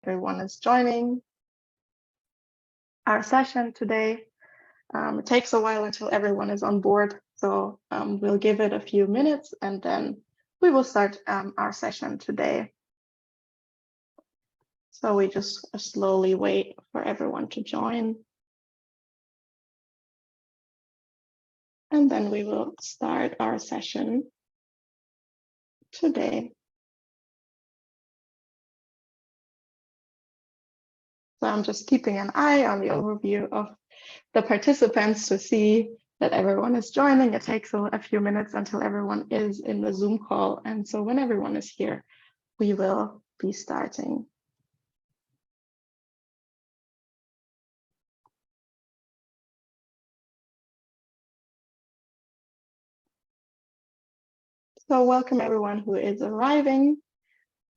everyone is joining our session today. It takes a while until everyone is on board, so we'll give it a few minutes and then we will start our session today. So we just slowly wait for everyone to join. And then we will start our session today. So I'm just keeping an eye on the overview of the participants to see that everyone is joining. It takes a few minutes until everyone is in the Zoom call. And so when everyone is here, we will be starting. So welcome everyone who is arriving.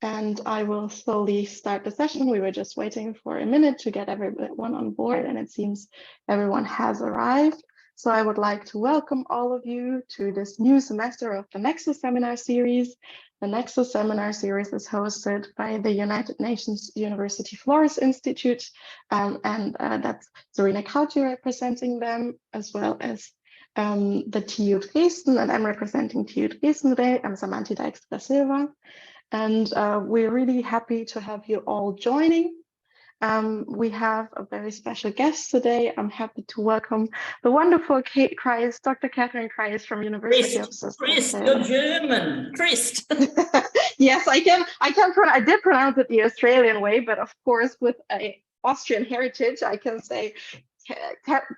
And I will slowly start the session. We were just waiting for a minute to get everyone on board, and it seems everyone has arrived. So I would like to welcome all of you to this new semester of the Nexus seminar series. The Nexus seminar series is hosted by the United Nations University Flores Institute, and that's Serena Kauti representing them, as well as the TU Dresden, and I'm representing TU Dresden today. I'm Samantha Dijkstra Silva. And we're really happy to have you all joining. We have a very special guest today. I'm happy to welcome the wonderful Kate Kreis, Dr. Katherine Kreis from University of Christ, you're German, Christ. Yes, I did pronounce it the Australian way, but of course with an Austrian heritage, I can say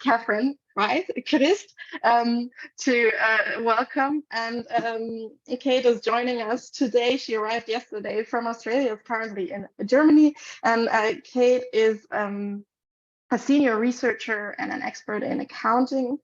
Katherine, right? Christ, to welcome. And Kate is joining us today. She arrived yesterday from Australia, is currently in Germany. And Kate is a senior researcher and an expert in accounting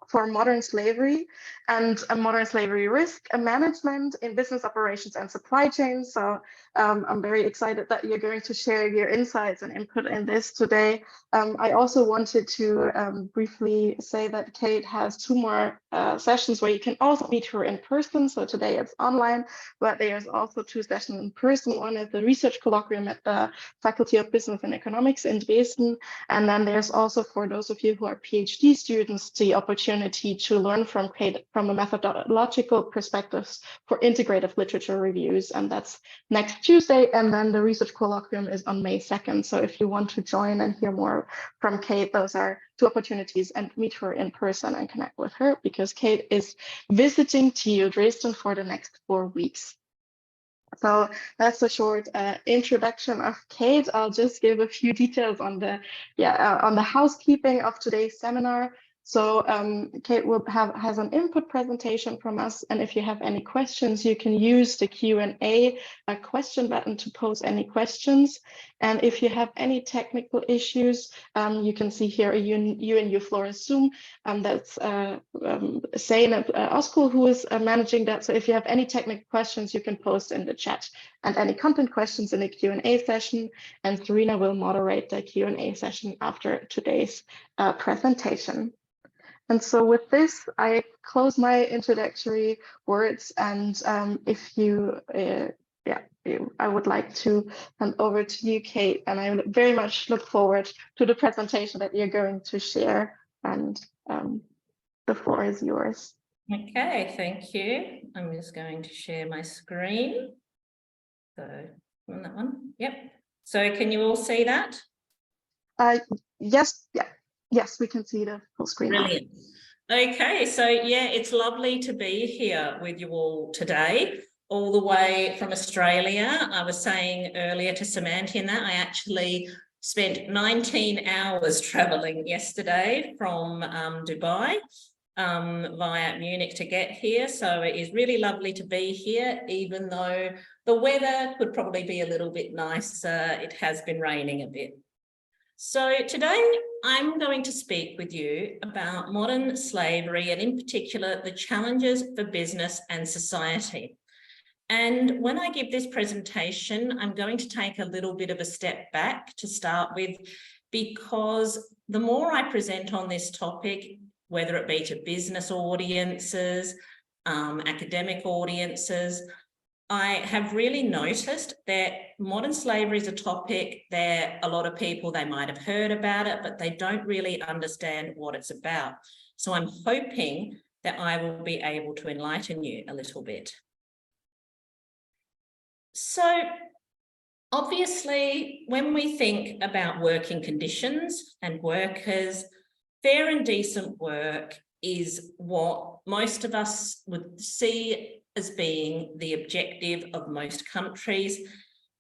for modern slavery and modern slavery risk management in business operations and supply chains. So I'm very excited that you're going to share your insights and input in this today. I also wanted to briefly say that Kate has 2 more sessions where you can also meet her in person. So today it's online, but there's also 2 sessions in person. One is the research colloquium at the Faculty of Business and Economics in Dresden. And then there's also, for those of you who are PhD students, the opportunity to learn from Kate from a methodological perspectives for integrative literature reviews. And that's next Tuesday. And then the research colloquium is on May 2nd. So if you want to join and hear more from Kate, those are 2 opportunities, and meet her in person and connect with her, because Kate is visiting TU Dresden for the next 4 weeks. So that's a short introduction of Kate. I'll just give a few details on the housekeeping of today's seminar. So Kate has an input presentation from us, and if you have any questions, you can use the Q&A question button to pose any questions. And if you have any technical issues, you can see here a UNU Flores Zoom. That's Zeynep Oskul who is managing that. So if you have any technical questions, you can post in the chat, and any content questions in the Q&A session. And Serena will moderate the Q&A session after today's presentation. And so with this, I close my introductory words, and if you, I would like to hand over to you, Kate, and I very much look forward to the presentation that you're going to share, and the floor is yours. Okay, thank you. I'm just going to share my screen. So on that one, yep. So can you all see that? Yes, yeah. Yes, we can see the full screen. Brilliant. Okay, so yeah, it's lovely to be here with you all today, all the way from Australia. I was saying earlier to Samantha in that I actually spent 19 hours traveling yesterday from Dubai via Munich to get here. So it is really lovely to be here, even though the weather could probably be a little bit nicer. It has been raining a bit. So today I'm going to speak with you about modern slavery, and in particular, the challenges for business and society. And when I give this presentation, I'm going to take a little bit of a step back to start with, because the more I present on this topic, whether it be to business audiences, academic audiences, I have really noticed that modern slavery is a topic that a lot of people, they might have heard about it, but they don't really understand what it's about. So I'm hoping that I will be able to enlighten you a little bit. So obviously, when we think about working conditions and workers, fair and decent work is what most of us would see as being the objective of most countries.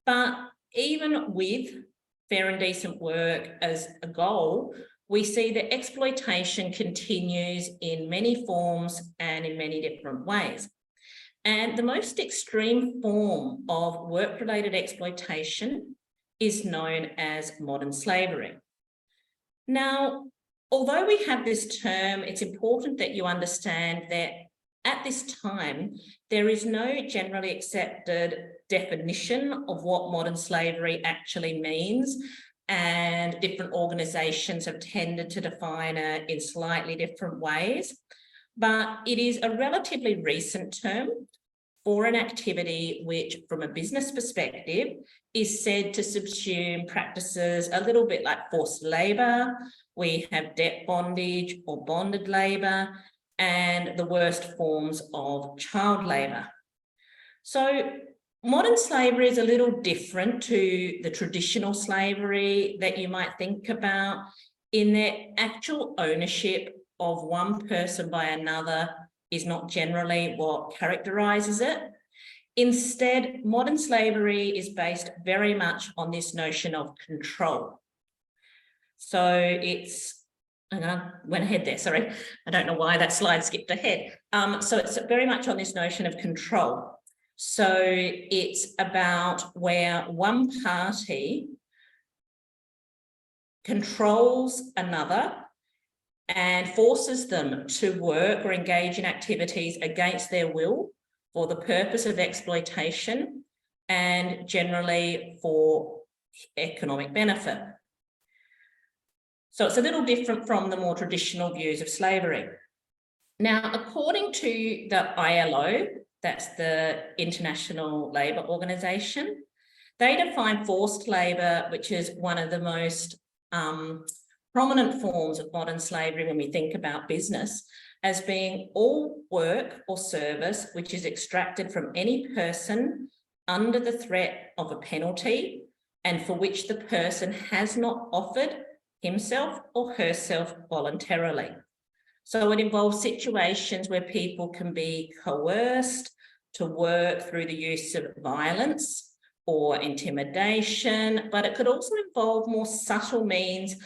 But even with fair and decent work as a goal, we see that exploitation continues in many forms and in many different ways. And the most extreme form of work-related exploitation is known as modern slavery. Now, although we have this term, it's important that you understand that at this time, there is no generally accepted definition of what modern slavery actually means, and different organisations have tended to define it in slightly different ways. But it is a relatively recent term for an activity which, from a business perspective, is said to subsume practices a little bit like forced labour. We have debt bondage or bonded labour, and the worst forms of child labour. So modern slavery is a little different to the traditional slavery that you might think about, in that actual ownership of one person by another is not generally what characterises it. Instead, modern slavery is based very much on this notion of control. So it's, I went ahead there, sorry. I don't know why that slide skipped ahead. So it's very much on this notion of control. So it's about where one party controls another and forces them to work or engage in activities against their will for the purpose of exploitation and generally for economic benefit. So it's a little different from the more traditional views of slavery. Now, according to the ILO, that's the International Labour Organization, they define forced labour, which is one of the most prominent forms of modern slavery when we think about business, as being all work or service which is extracted from any person under the threat of a penalty and for which the person has not offered himself or herself voluntarily. So it involves situations where people can be coerced to work through the use of violence or intimidation, but it could also involve more subtle means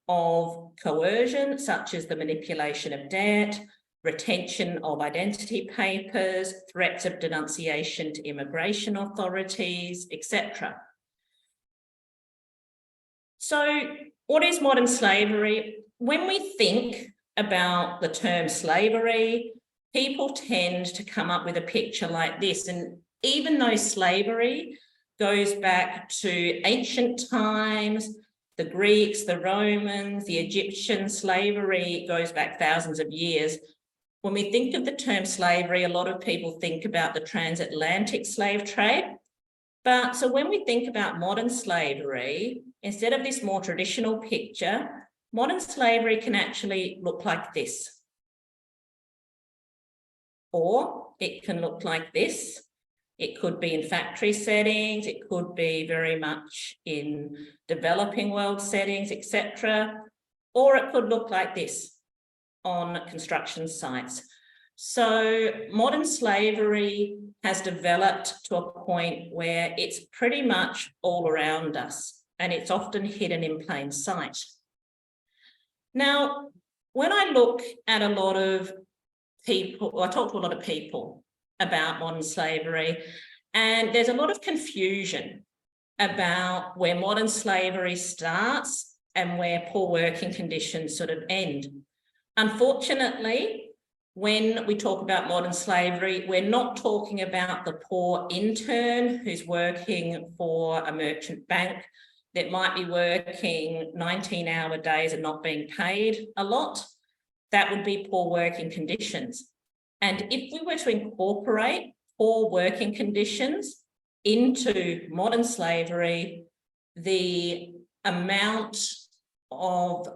of coercion, such as the manipulation of debt, retention of identity papers, threats of denunciation to immigration authorities, etc. So what is modern slavery? When we think about the term slavery, people tend to come up with a picture like this. And even though slavery goes back to ancient times, the Greeks, the Romans, the Egyptian slavery goes back thousands of years. When we think of the term slavery, a lot of people think about the transatlantic slave trade. But so when we think about modern slavery, instead of this more traditional picture, modern slavery can actually look like this. Or it can look like this. It could be in factory settings, it could be very much in developing world settings, etc. Or it could look like this on construction sites. So modern slavery has developed to a point where it's pretty much all around us and it's often hidden in plain sight. Now, when I look at a lot of people, or I talk to a lot of people about modern slavery, and there's a lot of confusion about where modern slavery starts and where poor working conditions sort of end. Unfortunately, when we talk about modern slavery, we're not talking about the poor intern who's working for a merchant bank that might be working 19-hour days and not being paid a lot. That would be poor working conditions. And if we were to incorporate poor working conditions into modern slavery, the amount of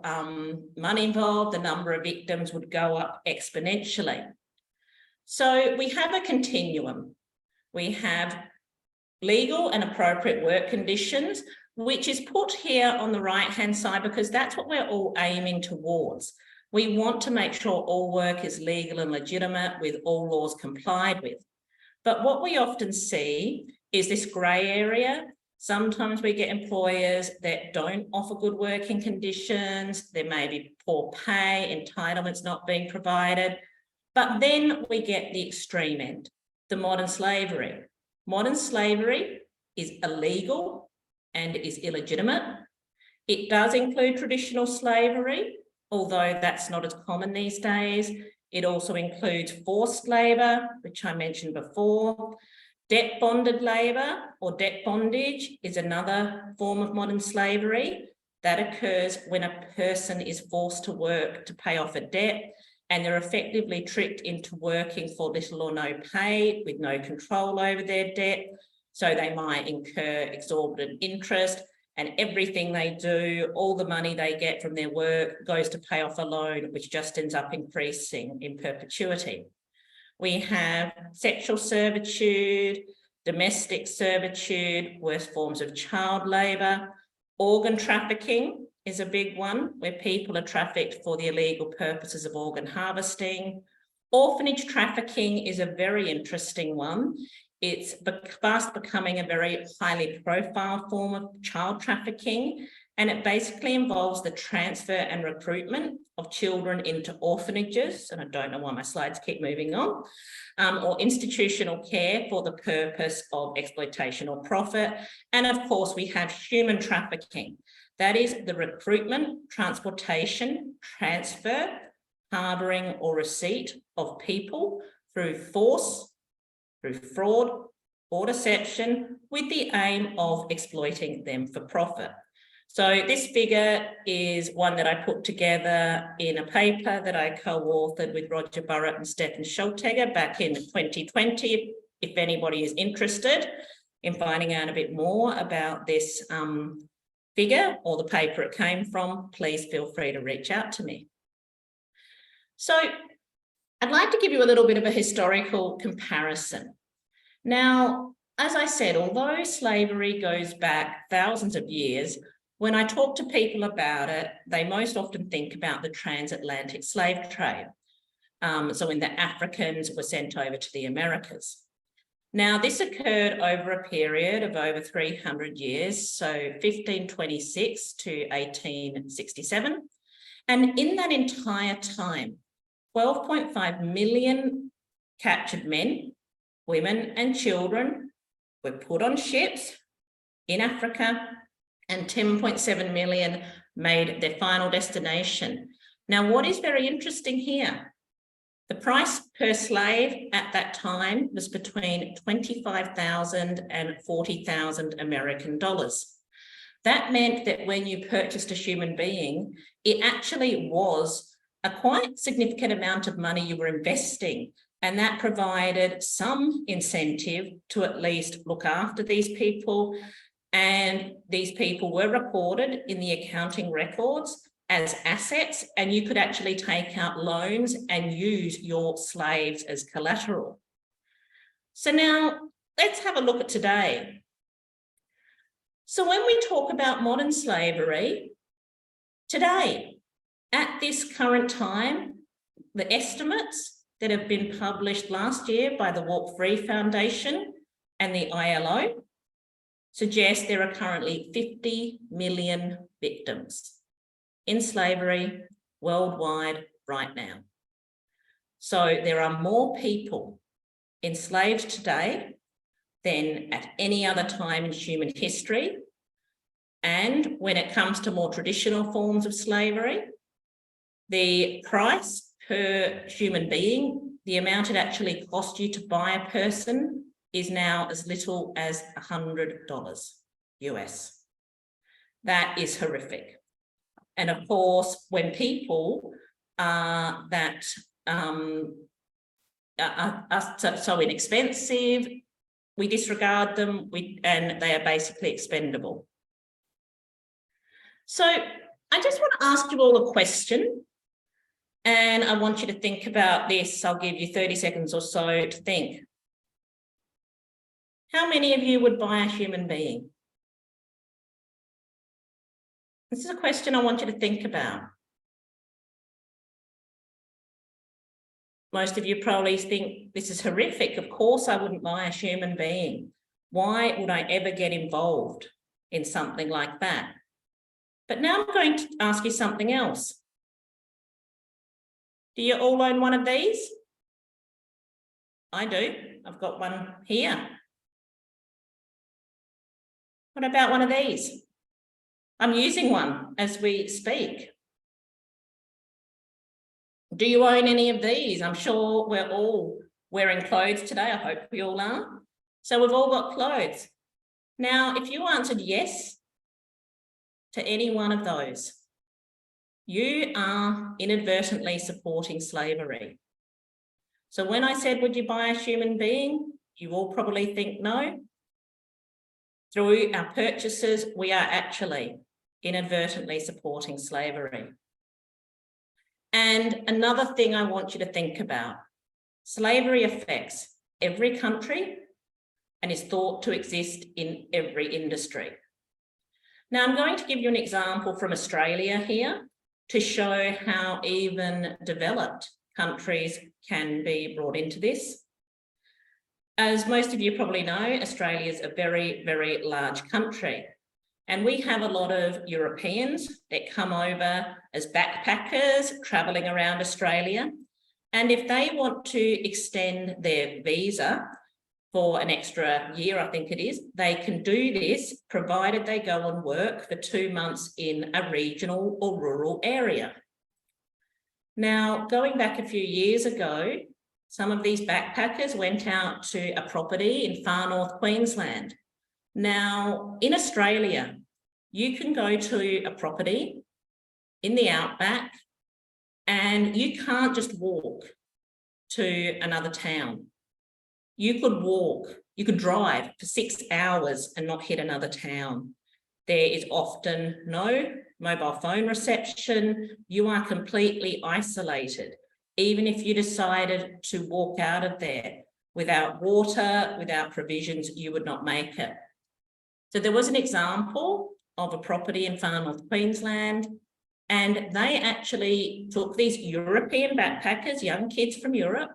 money involved, the number of victims would go up exponentially. So we have a continuum. We have legal and appropriate work conditions, which is put here on the right-hand side because that's what we're all aiming towards. We want to make sure all work is legal and legitimate with all laws complied with. But what we often see is this grey area. Sometimes we get employers that don't offer good working conditions. There may be poor pay, entitlements not being provided. But then we get the extreme end, the modern slavery. Modern slavery is illegal and is illegitimate. It does include traditional slavery, although that's not as common these days. It also includes forced labour, which I mentioned before. Debt bonded labour or debt bondage is another form of modern slavery that occurs when a person is forced to work to pay off a debt and they're effectively tricked into working for little or no pay with no control over their debt. So they might incur exorbitant interest and everything they do, all the money they get from their work goes to pay off a loan, which just ends up increasing in perpetuity. We have sexual servitude, domestic servitude, worst forms of child labour. Organ trafficking is a big one, where people are trafficked for the illegal purposes of organ harvesting. Orphanage trafficking is a very interesting one. It's fast becoming a very highly profile form of child trafficking, and it basically involves the transfer and recruitment of children into orphanages, and I don't know why my slides keep moving on, or institutional care for the purpose of exploitation or profit. And of course, we have human trafficking. That is the recruitment, transportation, transfer, harbouring or receipt of people through force, through fraud or deception with the aim of exploiting them for profit. So this figure is one that I put together in a paper that I co-authored with Roger Burrett and Stefan Schultegger back in 2020. If anybody is interested in finding out a bit more about this figure or the paper it came from, please feel free to reach out to me. So I'd like to give you a little bit of a historical comparison. Now, as I said, although slavery goes back thousands of years, when I talk to people about it, they most often think about the transatlantic slave trade. So when the Africans were sent over to the Americas. Now, this occurred over a period of over 300 years, so 1526 to 1867. And in that entire time, 12.5 million captured men, women and children were put on ships in Africa, and 10.7 million made their final destination. Now, what is very interesting here, the price per slave at that time was between 25,000 and 40,000 American dollars. That meant that when you purchased a human being, it actually was a quite significant amount of money you were investing, and that provided some incentive to at least look after these people. And these people were recorded in the accounting records as assets, and you could actually take out loans and use your slaves as collateral. So now let's have a look at today. So when we talk about modern slavery, today, at this current time, the estimates that have been published last year by the Walk Free Foundation and the ILO suggest there are currently 50 million victims in slavery worldwide right now. So there are more people enslaved today than at any other time in human history. And when it comes to more traditional forms of slavery, the price per human being, the amount it actually cost you to buy a person, is now as little as $100 US. That is horrific. And of course, when people that so inexpensive, we disregard them, and they are basically expendable. So I just want to ask you all a question, and I want you to think about this. I'll give you 30 seconds or so to think. How many of you would buy a human being? This is a question I want you to think about. Most of you probably think this is horrific. Of course, I wouldn't buy a human being. Why would I ever get involved in something like that? But now I'm going to ask you something else. Do you all own one of these? I do. I've got one here. What about one of these? I'm using one as we speak. Do you own any of these? I'm sure we're all wearing clothes today. I hope we all are. So we've all got clothes. Now, if you answered yes to any one of those, you are inadvertently supporting slavery. So when I said, would you buy a human being? You all probably think no. Through our purchases, we are actually inadvertently supporting slavery. And another thing I want you to think about, slavery affects every country and is thought to exist in every industry. Now, I'm going to give you an example from Australia here to show how even developed countries can be brought into this. As most of you probably know, Australia is a very, very large country. And we have a lot of Europeans that come over as backpackers travelling around Australia. And if they want to extend their visa for an extra year, I think it is, they can do this provided they go and work for 2 months in a regional or rural area. Now, going back a few years ago, some of these backpackers went out to a property in far north Queensland. Now, in Australia, you can go to a property in the outback and you can't just walk to another town. You could drive for 6 hours and not hit another town. There is often no mobile phone reception. You are completely isolated. Even if you decided to walk out of there without water, without provisions, you would not make it. So there was an example of a property in far north Queensland, and they actually took these European backpackers, young kids from Europe.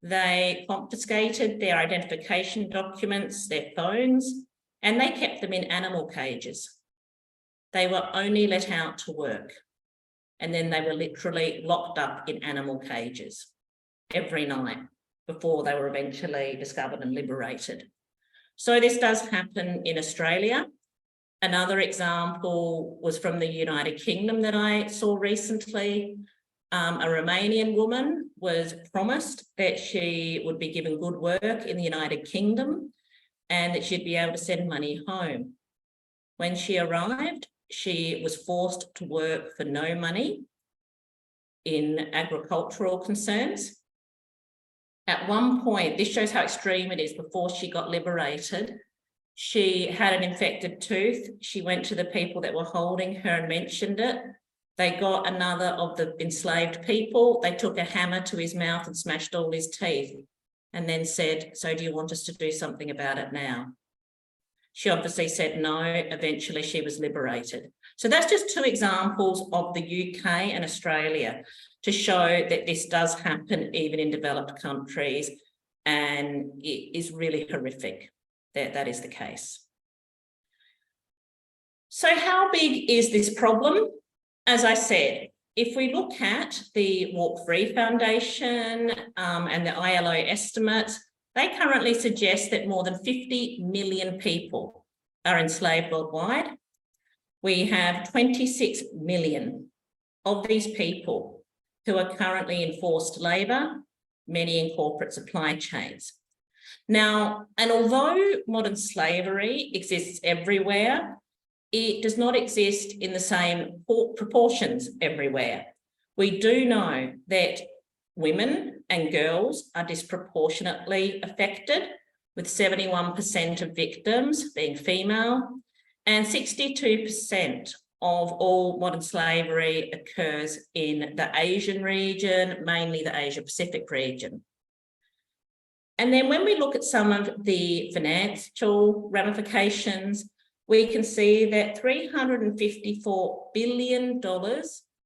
They confiscated their identification documents, their phones, and they kept them in animal cages. They were only let out to work. And then they were literally locked up in animal cages every night before they were eventually discovered and liberated. So this does happen in Australia. Another example was from the United Kingdom that I saw recently. A Romanian woman was promised that she would be given good work in the United Kingdom and that she'd be able to send money home. When she arrived, she was forced to work for no money in agricultural concerns. At one point, this shows how extreme it is, before she got liberated, she had an infected tooth. She went to the people that were holding her and mentioned it. They got another of the enslaved people. They took a hammer to his mouth and smashed all his teeth and then said, so do you want us to do something about it now? She obviously said no. Eventually she was liberated. So that's just 2 examples of the UK and Australia to show that this does happen even in developed countries, and it is really horrific that that is the case. So how big is this problem? As I said, if we look at the Walk Free Foundation and the ILO estimates, they currently suggest that more than 50 million people are enslaved worldwide. We have 26 million of these people who are currently in forced labour, many in corporate supply chains. Now, and although modern slavery exists everywhere, it does not exist in the same proportions everywhere. We do know that women and girls are disproportionately affected, with 71% of victims being female, and 62% of all modern slavery occurs in the Asian region, mainly the Asia-Pacific region. And then when we look at some of the financial ramifications, we can see that $354 billion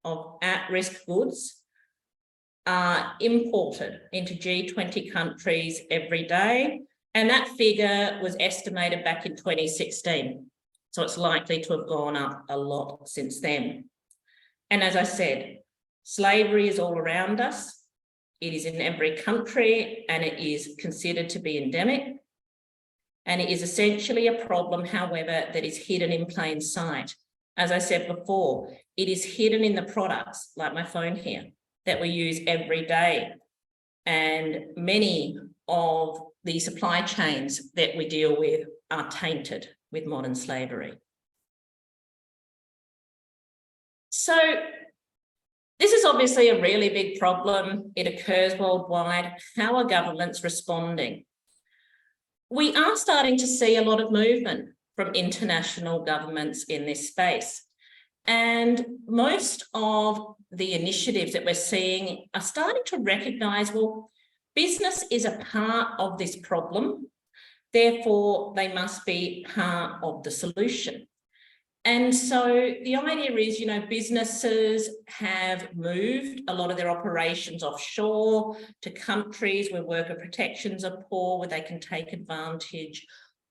of at-risk goods are imported into G20 countries every day. And that figure was estimated back in 2016. So it's likely to have gone up a lot since then. And as I said, slavery is all around us. It is in every country and it is considered to be endemic. And it is essentially a problem, however, that is hidden in plain sight. As I said before, it is hidden in the products, like my phone here, that we use every day. And many of the supply chains that we deal with are tainted with modern slavery. So this is obviously a really big problem. It occurs worldwide. How are governments responding? We are starting to see a lot of movement from international governments in this space. And most of the initiatives that we're seeing are starting to recognise, well, business is a part of this problem. Therefore, they must be part of the solution. And so the idea is, you know, businesses have moved a lot of their operations offshore to countries where worker protections are poor, where they can take advantage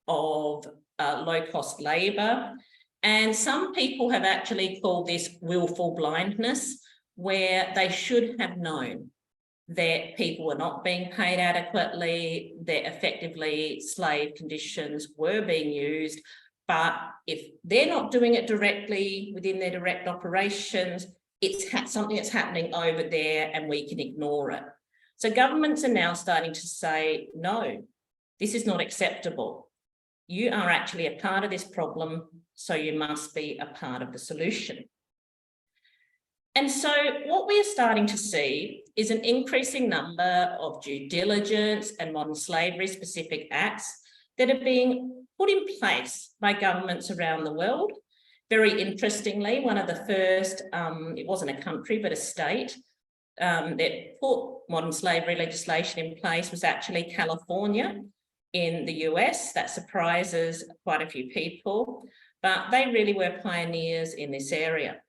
of low-cost labour. And some people have actually called this willful blindness, where they should have known that people were not being paid adequately, that effectively slave conditions were being used. But if they're not doing it directly within their direct operations, it's something that's happening over there and we can ignore it. So governments are now starting to say, no, this is not acceptable. You are actually a part of this problem, so you must be a part of the solution. And so what we are starting to see is an increasing number of due diligence and modern slavery specific acts that are being put in place by governments around the world. Very interestingly, one of the first, it wasn't a country, but a state that put modern slavery legislation in place was actually California in the US. That surprises quite a few people, but they really were pioneers in this area.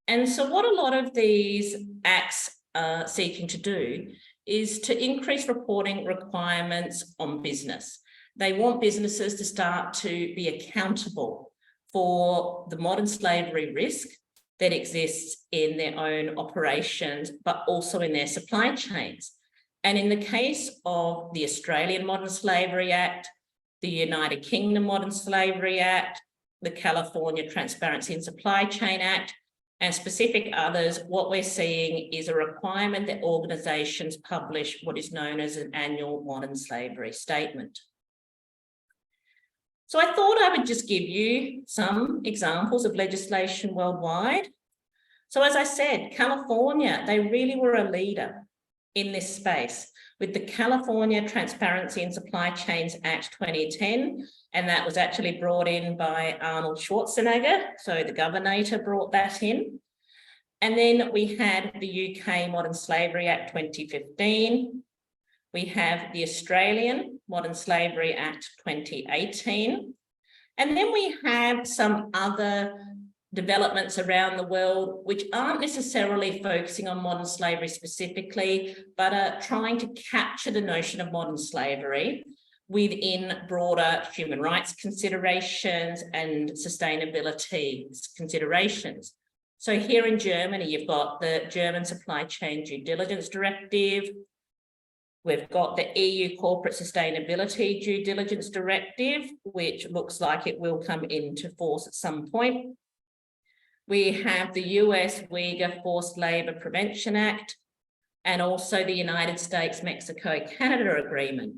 And so what a lot of these acts are seeking to do is to increase reporting requirements on business. They want businesses to start to be accountable for the modern slavery risk that exists in their own operations, but also in their supply chains. And in the case of the Australian Modern Slavery Act, the United Kingdom Modern Slavery Act, the California Transparency in Supply Chain Act, and specific others, what we're seeing is a requirement that organisations publish what is known as an annual modern slavery statement. So I thought I would just give you some examples of legislation worldwide. So as I said, California, they really were a leader in this space with the California Transparency in Supply Chains Act 2010, and that was actually brought in by Arnold Schwarzenegger, so the Governator brought that in. And then we had the UK Modern Slavery Act 2015. We have the Australian Modern Slavery Act 2018. And then we have some other developments around the world which aren't necessarily focusing on modern slavery specifically, but are trying to capture the notion of modern slavery within broader human rights considerations and sustainability considerations. So here in Germany, you've got the German Supply Chain Due Diligence Directive. We've got the EU Corporate Sustainability Due Diligence Directive, which looks like it will come into force at some point. We have the US Uyghur Forced Labor Prevention Act, and also the United States-Mexico-Canada Agreement.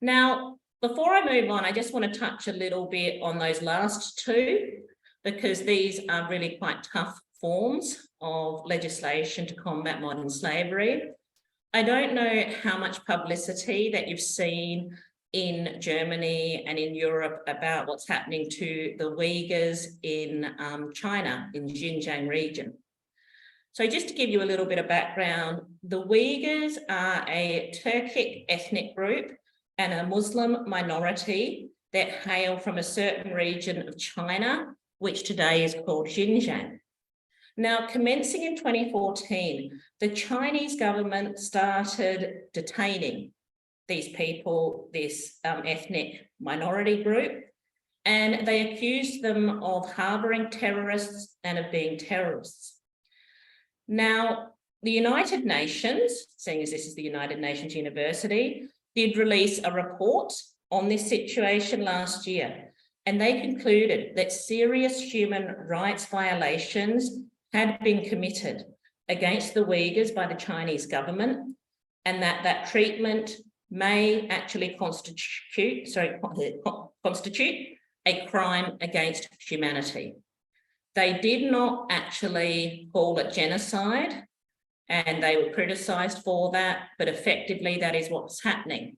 Now, before I move on, I just want to touch a little bit on those last two, because these are really quite tough forms of legislation to combat modern slavery. I don't know how much publicity that you've seen in Germany and in Europe about what's happening to the Uyghurs in China, in Xinjiang region. So just to give you a little bit of background, the Uyghurs are a Turkic ethnic group and a Muslim minority that hail from a certain region of China, which today is called Xinjiang. Now, commencing in 2014, the Chinese government started detaining these people, this ethnic minority group, and they accused them of harboring terrorists and of being terrorists. Now, the United Nations, seeing as this is the United Nations University, did release a report on this situation last year, and they concluded that serious human rights violations had been committed against the Uyghurs by the Chinese government, and that treatment may actually constitute a crime against humanity. They did not actually call it genocide, and they were criticised for that, but effectively that is what's happening.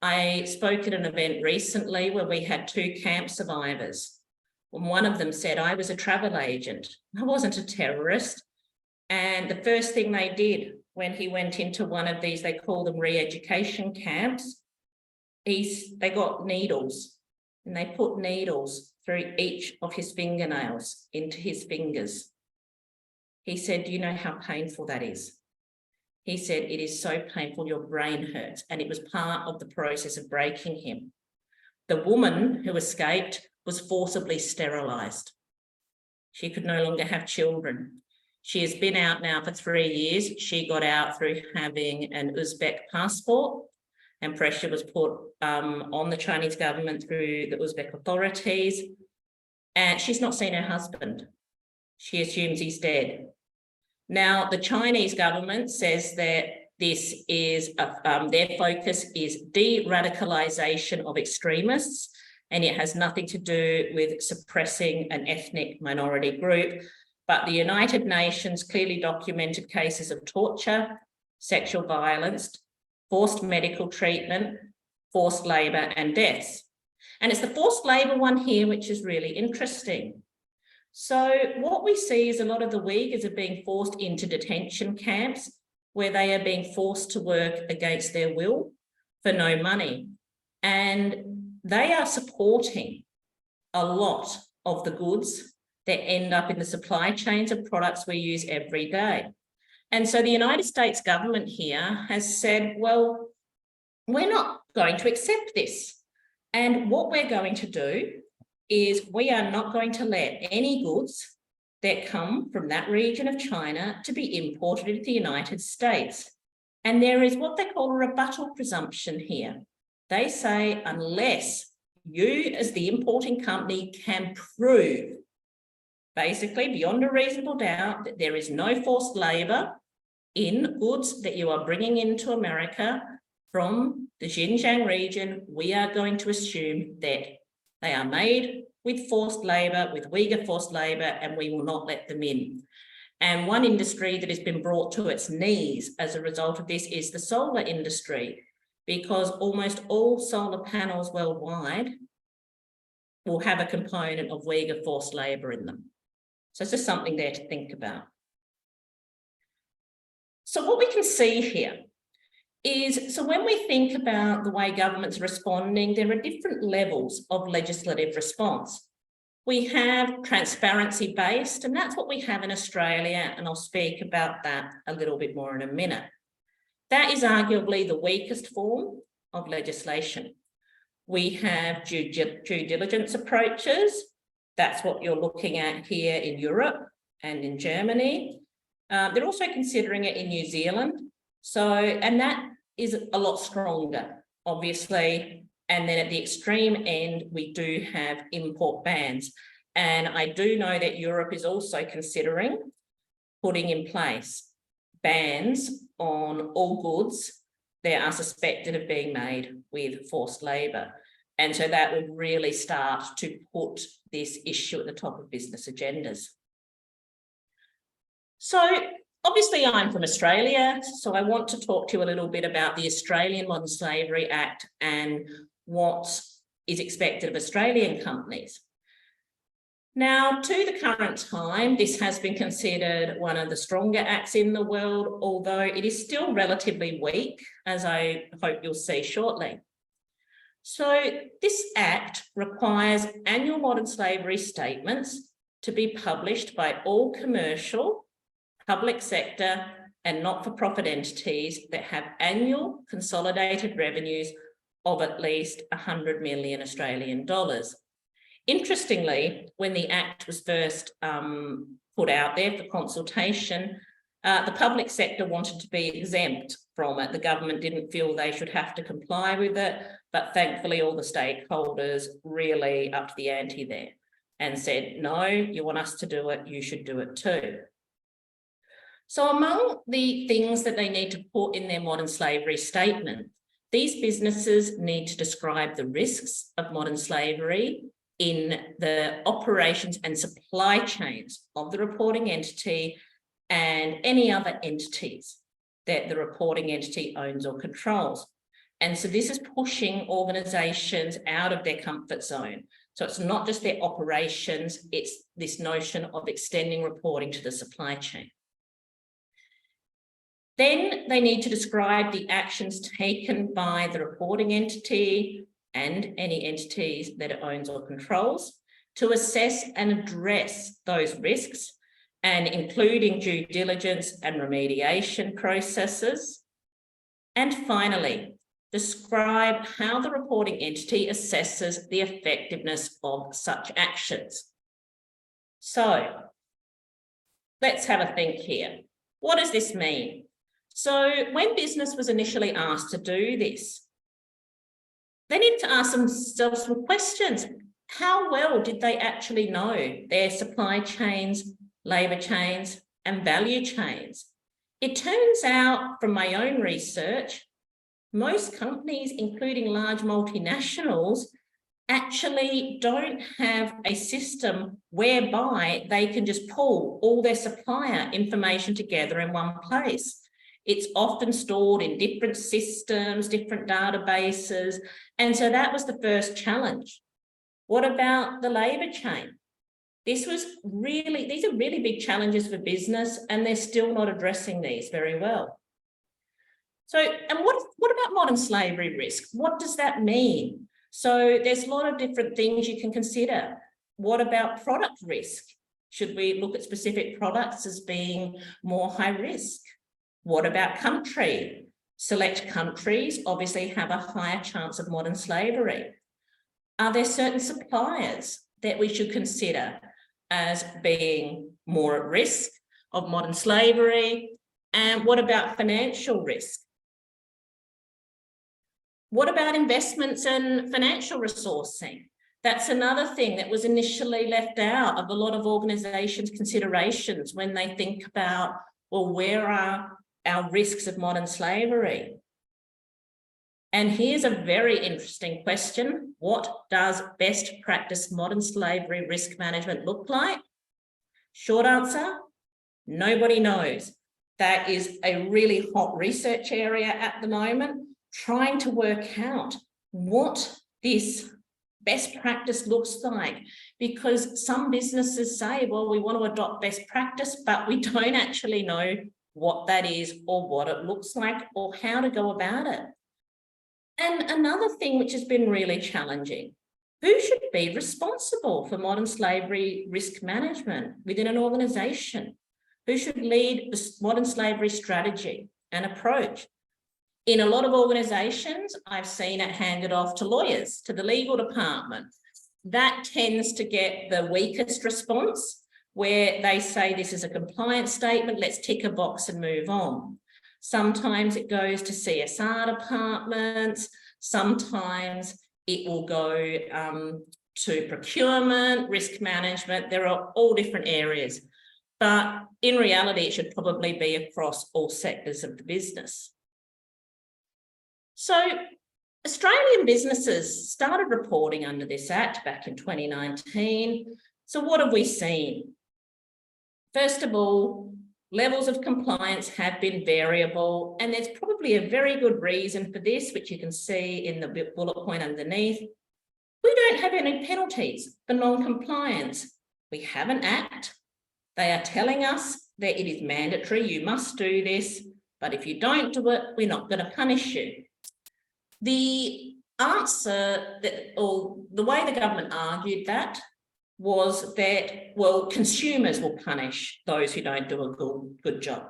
I spoke at an event recently where we had 2 camp survivors. And one of them said, I was a travel agent. I wasn't a terrorist. And the first thing they did when he went into one of these, they call them re-education camps, they got needles, and they put needles through each of his fingernails into his fingers. He said, do you know how painful that is? He said, it is so painful, your brain hurts. And it was part of the process of breaking him. The woman who escaped was forcibly sterilised. She could no longer have children. She has been out now for 3 years. She got out through having an Uzbek passport, and pressure was put on the Chinese government through the Uzbek authorities. And she's not seen her husband. She assumes he's dead. Now, the Chinese government says that this is, their focus is de-radicalisation of extremists, and it has nothing to do with suppressing an ethnic minority group. But the United Nations clearly documented cases of torture, sexual violence, forced medical treatment, forced labour and deaths. And it's the forced labour one here which is really interesting. So what we see is a lot of the Uyghurs are being forced into detention camps where they are being forced to work against their will for no money. And they are supporting a lot of the goods that end up in the supply chains of products we use every day. And so the United States government here has said, well, we're not going to accept this. And what we're going to do is we are not going to let any goods that come from that region of China to be imported into the United States. And there is what they call a rebuttal presumption here. They say, unless you as the importing company can prove, basically beyond a reasonable doubt, that there is no forced labour in goods that you are bringing into America from the Xinjiang region, we are going to assume that they are made with forced labour, with Uyghur forced labour, and we will not let them in. And one industry that has been brought to its knees as a result of this is the solar industry, because almost all solar panels worldwide will have a component of Uyghur forced labour in them. So it's just something there to think about. So what we can see here is, so when we think about the way governments are responding, there are different levels of legislative response. We have transparency-based, and that's what we have in Australia, and I'll speak about that a little bit more in a minute. That is arguably the weakest form of legislation. We have due diligence approaches. That's what you're looking at here in Europe and in Germany. They're also considering it in New Zealand. So, and that is a lot stronger, obviously. And then at the extreme end, we do have import bans. And I do know that Europe is also considering putting in place bans on all goods that are suspected of being made with forced labour. And so that would really start to put this issue at the top of business agendas. So obviously I'm from Australia, so I want to talk to you a little bit about the Australian Modern Slavery Act and what is expected of Australian companies. Now, to the current time, this has been considered one of the stronger acts in the world, although it is still relatively weak, as I hope you'll see shortly. So this act requires annual modern slavery statements to be published by all commercial, public sector, and not-for-profit entities that have annual consolidated revenues of at least 100 million Australian dollars. Interestingly, when the Act was first put out there for consultation, the public sector wanted to be exempt from it. The government didn't feel they should have to comply with it, but thankfully all the stakeholders really upped the ante there and said, no, you want us to do it, you should do it too. So among the things that they need to put in their modern slavery statement, these businesses need to describe the risks of modern slavery in the operations and supply chains of the reporting entity and any other entities that the reporting entity owns or controls. And so this is pushing organisations out of their comfort zone. So it's not just their operations, it's this notion of extending reporting to the supply chain. Then they need to describe the actions taken by the reporting entity and any entities that it owns or controls to assess and address those risks, and including due diligence and remediation processes. And finally, describe how the reporting entity assesses the effectiveness of such actions. So let's have a think here. What does this mean? So when business was initially asked to do this, they need to ask themselves some questions. How well did they actually know their supply chains, labour chains, and value chains? It turns out from my own research, most companies, including large multinationals, actually don't have a system whereby they can just pull all their supplier information together in one place. It's often stored in different systems, different databases. And so that was the first challenge. What about the labour chain? These are really big challenges for business, and they're still not addressing these very well. So, and what about modern slavery risk? What does that mean? So there's a lot of different things you can consider. What about product risk? Should we look at specific products as being more high risk? What about country? Select countries obviously have a higher chance of modern slavery. Are there certain suppliers that we should consider as being more at risk of modern slavery? And what about financial risk? What about investments and financial resourcing? That's another thing that was initially left out of a lot of organisations' considerations when they think about, well, where are our risks of modern slavery? And here's a very interesting question. What does best practice modern slavery risk management look like? Short answer, nobody knows. That is a really hot research area at the moment, trying to work out what this best practice looks like, because some businesses say, well, we want to adopt best practice, but we don't actually know what that is or what it looks like or how to go about it. And another thing which has been really challenging, who should be responsible for modern slavery risk management within an organisation? Who should lead the modern slavery strategy and approach? In a lot of organisations, I've seen it handed off to lawyers, to the legal department. That tends to get the weakest response, where they say this is a compliance statement, let's tick a box and move on. Sometimes it goes to CSR departments, sometimes it will go to procurement, risk management. There are all different areas, but in reality, it should probably be across all sectors of the business. So Australian businesses started reporting under this Act back in 2019. So what have we seen? First of all, Levels of compliance have been variable, and there's probably a very good reason for this, which you can see in the bullet point underneath. We don't have any penalties for non-compliance. We have an act. They are telling us that it is mandatory, you must do this, but if you don't do it, we're not going to punish you. The answer that, or the way the government argued that, was that, well, consumers will punish those who don't do a good job.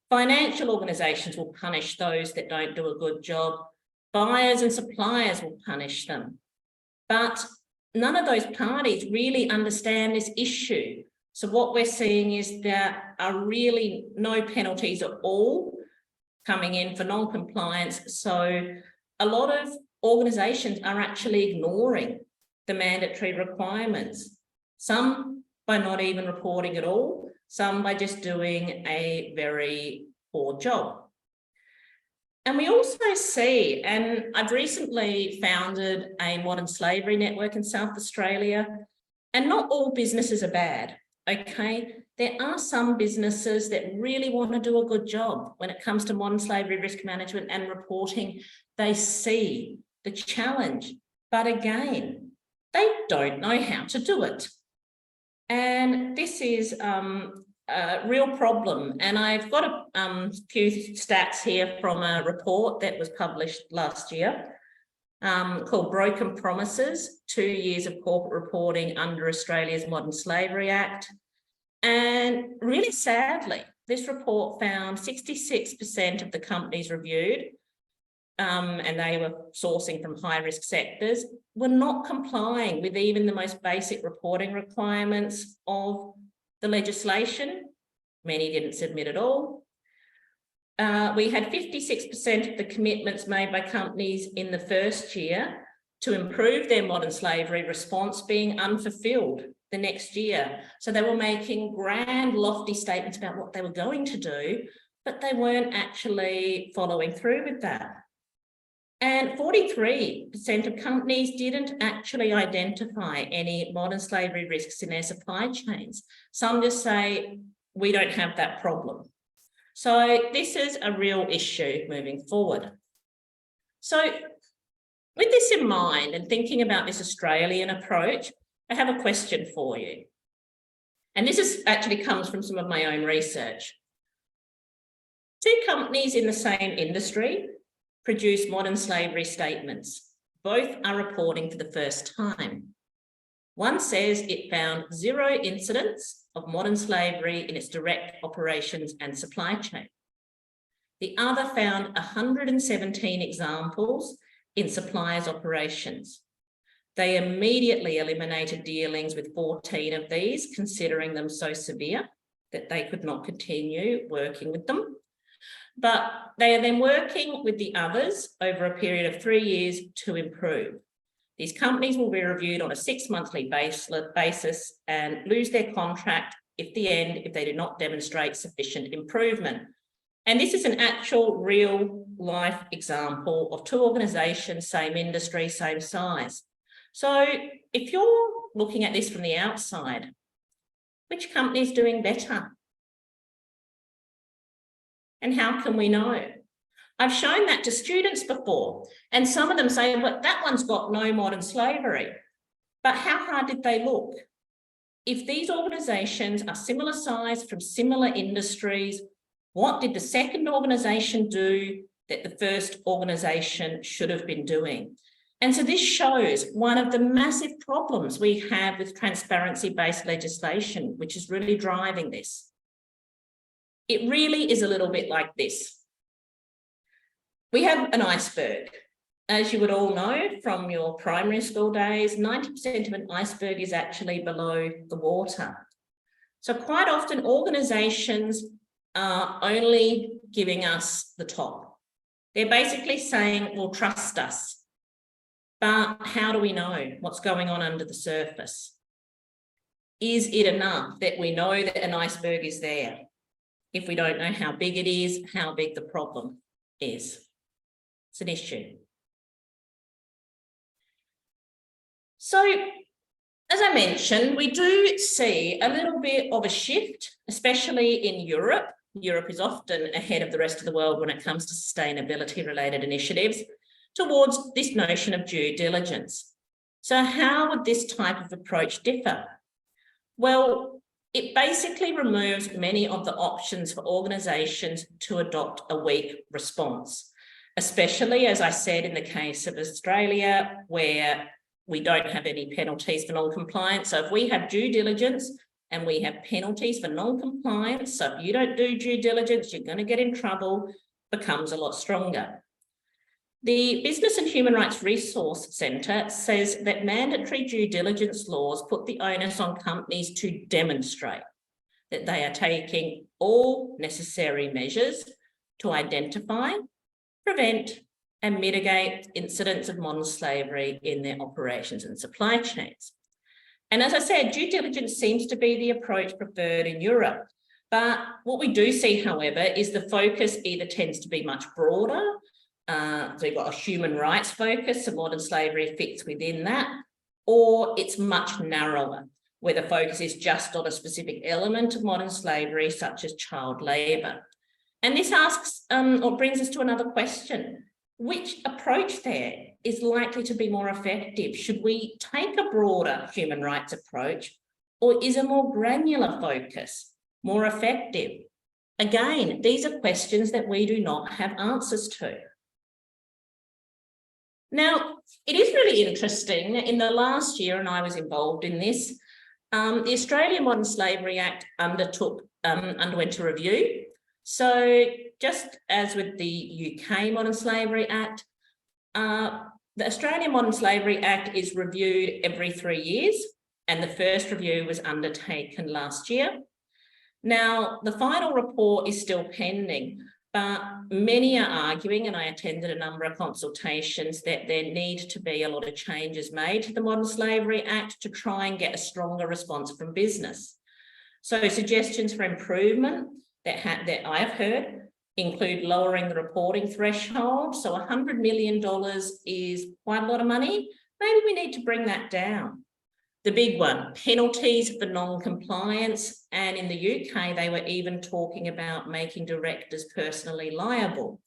Financial organisations will punish those that don't do a good job. Buyers and suppliers will punish them. But none of those parties really understand this issue. So what we're seeing is there are really no penalties at all coming in for non-compliance. So a lot of organisations are actually ignoring the mandatory requirements. Some by not even reporting at all, some by just doing a very poor job. And we also see, and I've recently founded a modern slavery network in South Australia, and not all businesses are bad, okay? There are some businesses that really want to do a good job when it comes to modern slavery risk management and reporting. They see the challenge, but again, they don't know how to do it. And this is a real problem. And I've got a few stats here from a report that was published last year called Broken Promises, 2 years of corporate reporting under Australia's Modern Slavery Act. And really sadly, this report found 66% of the companies reviewed, and they were sourcing from high-risk sectors, were not complying with even the most basic reporting requirements of the legislation. Many didn't submit at all. We had 56% of the commitments made by companies in the first year to improve their modern slavery response being unfulfilled the next year. So they were making grand, lofty statements about what they were going to do, but they weren't actually following through with that. And 43% of companies didn't actually identify any modern slavery risks in their supply chains. Some just say, we don't have that problem. So this is a real issue moving forward. So with this in mind and thinking about this Australian approach, I have a question for you. And this actually comes from some of my own research. 2 companies in the same industry produce modern slavery statements. Both are reporting for the first time. One says it found 0 incidents of modern slavery in its direct operations and supply chain. The other found 117 examples in suppliers' operations. They immediately eliminated dealings with 14 of these, considering them so severe that they could not continue working with them. But they are then working with the others over a period of 3 years to improve. These companies will be reviewed on a 6-monthly basis and lose their contract if they do not demonstrate sufficient improvement. And this is an actual real life example of 2 organisations, same industry, same size. So if you're looking at this from the outside, which company is doing better? And how can we know? I've shown that to students before, and some of them say, but that one's got no modern slavery. But how hard did they look? If these organisations are similar size from similar industries, what did the second organisation do that the first organisation should have been doing? And so this shows one of the massive problems we have with transparency-based legislation, which is really driving this. It really is a little bit like this. We have an iceberg. As you would all know from your primary school days, 90% of an iceberg is actually below the water. So quite often organisations are only giving us the top. They're basically saying, well, trust us. But how do we know what's going on under the surface? Is it enough that we know that an iceberg is there if we don't know how big it is, how big the problem is? It's an issue. So As I mentioned, we do see a little bit of a shift, especially in Europe. Europe is often ahead of the rest of the world when it comes to sustainability-related initiatives, towards this notion of due diligence. So how would this type of approach differ? Well, it basically removes many of the options for organisations to adopt a weak response, especially, as I said, in the case of Australia, where we don't have any penalties for non-compliance. So if we have due diligence and we have penalties for non-compliance, so if you don't do due diligence, you're going to get in trouble, becomes a lot stronger. The Business and Human Rights Resource Centre says that mandatory due diligence laws put the onus on companies to demonstrate that they are taking all necessary measures to identify, prevent, and mitigate incidents of modern slavery in their operations and supply chains. And as I said, due diligence seems to be the approach preferred in Europe. But what we do see, however, is the focus either tends to be much broader. So you've got a human rights focus, so modern slavery fits within that, or it's much narrower, where the focus is just on a specific element of modern slavery, such as child labour. And this asks, or brings us to another question. Which approach there is likely to be more effective? Should we take a broader human rights approach, or is a more granular focus more effective? Again, these are questions that we do not have answers to. Now, it is really interesting. In the last year, and I was involved in this, the Australian Modern Slavery Act underwent a review. So just as with the UK Modern Slavery Act, the Australian Modern Slavery Act is reviewed every 3 years, and the first review was undertaken last year. Now, the final report is still pending, but many are arguing, and I attended a number of consultations, that there need to be a lot of changes made to the Modern Slavery Act to try and get a stronger response from business. So suggestions for improvement that I have heard include lowering the reporting threshold. So $100 million is quite a lot of money. Maybe we need to bring that down. The big one, penalties for non-compliance. And in the UK, they were even talking about making directors personally liable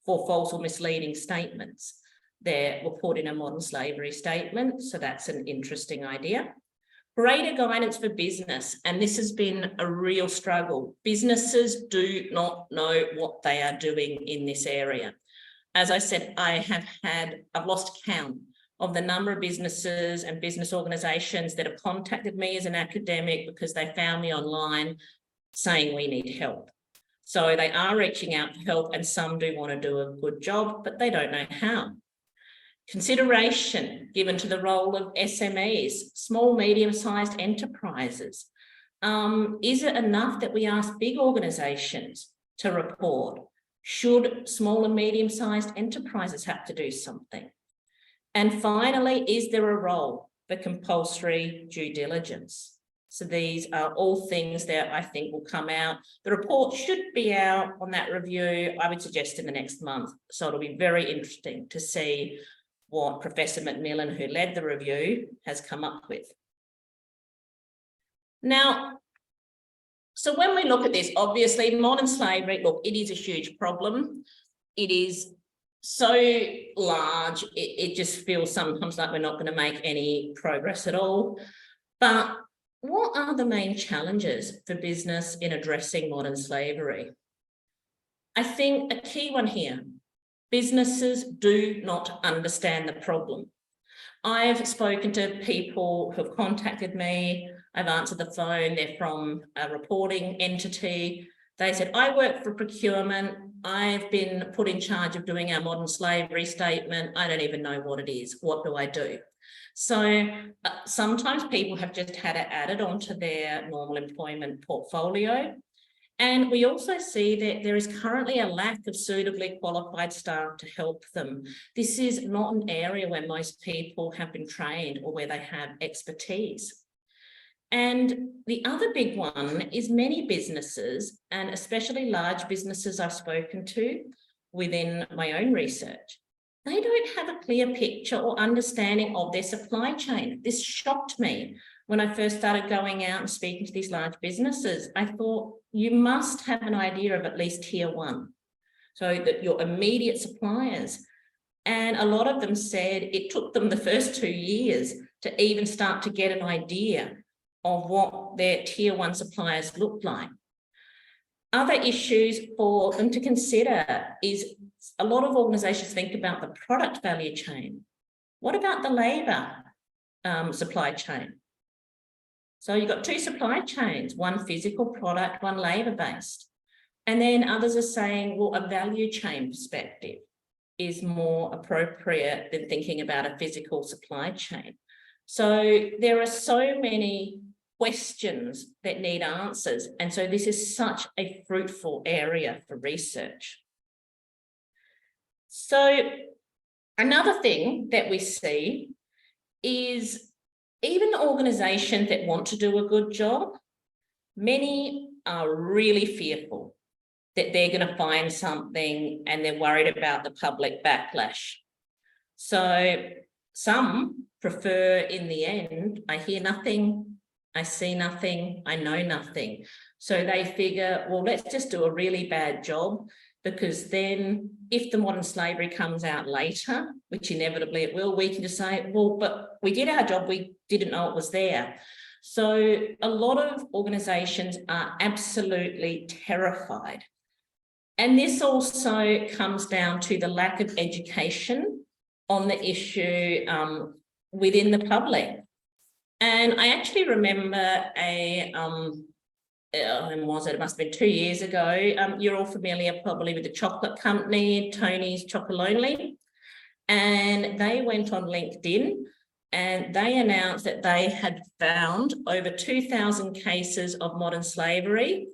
for false or misleading statements that were put in a modern slavery statement. So that's an interesting idea. Greater guidance for business, and this has been a real struggle. Businesses do not know what they are doing in this area. As I said, I've lost count of the number of businesses and business organisations that have contacted me as an academic because they found me online saying we need help. So they are reaching out for help, and some do want to do a good job, but they don't know how. Consideration given to the role of SMEs, small, medium-sized enterprises. Is it enough that we ask big organisations to report? Should small and medium-sized enterprises have to do something? And finally, is there a role for compulsory due diligence? So these are all things that I think will come out. The report should be out on that review, I would suggest, in the next month. So it'll be very interesting to see what Professor McMillan, who led the review, has come up with. Now, so when we look at this, obviously modern slavery, look, it is a huge problem. It is so large, it just feels sometimes like we're not going to make any progress at all. But what are the main challenges for business in addressing modern slavery? I think a key one here, businesses do not understand the problem. I've spoken to people who have contacted me, I've answered the phone, they're from a reporting entity. They said, I work for procurement, I've been put in charge of doing our modern slavery statement, I don't even know what it is, what do I do? So sometimes people have just had it added onto their normal employment portfolio. And we also see that there is currently a lack of suitably qualified staff to help them. This is not an area where most people have been trained or where they have expertise. And the other big one is many businesses, and especially large businesses I've spoken to within my own research, they don't have a clear picture or understanding of their supply chain. This shocked me when I first started going out and speaking to these large businesses. I thought, you must have an idea of at least tier one, so that your immediate suppliers. And a lot of them said it took them the first 2 years to even start to get an idea of what their tier one suppliers looked like. Other issues for them to consider is a lot of organizations think about the product value chain. What about the labor supply chain? So you've got two supply chains, one physical product, one labor-based. And then others are saying, well, a value chain perspective is more appropriate than thinking about a physical supply chain. So there are so many questions that need answers. And so this is such a fruitful area for research. So another thing that we see is even organizations that want to do a good job, many are really fearful that they're going to find something and they're worried about the public backlash. So some prefer, in the end, I hear nothing, I see nothing, I know nothing. So they figure, well, let's just do a really bad job, because then if the modern slavery comes out later, which inevitably it will, we can just say, well, but we did our job, we didn't know it was there. So a lot of organizations are absolutely terrified. And this also comes down to the lack of education on the issue within the public. And I actually remember when was it? It must have been 2 years ago. You're all familiar probably with the chocolate company, Tony's Chocolonely. And they went on LinkedIn and they announced that they had found over 2,000 cases of modern slavery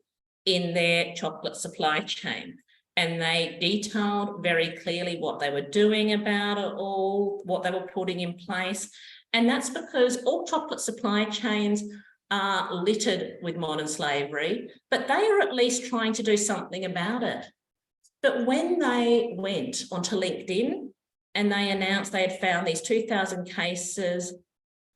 in their chocolate supply chain. And they detailed very clearly what they were doing about it all, what they were putting in place. And that's because all chocolate supply chains are littered with modern slavery, but they are at least trying to do something about it. But when they went onto LinkedIn and they announced they had found these 2,000 cases,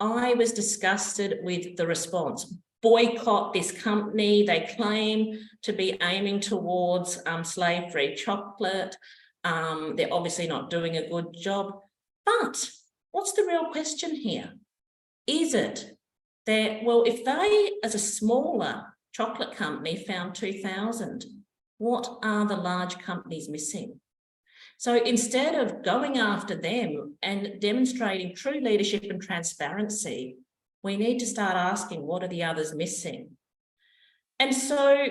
I was disgusted with the response. Boycott this company. They claim to be aiming towards slave-free chocolate. They're obviously not doing a good job. But what's the real question here? Is it that, well, if they, as a smaller chocolate company, found 2,000, what are the large companies missing? So instead of going after them and demonstrating true leadership and transparency, we need to start asking, what are the others missing? And so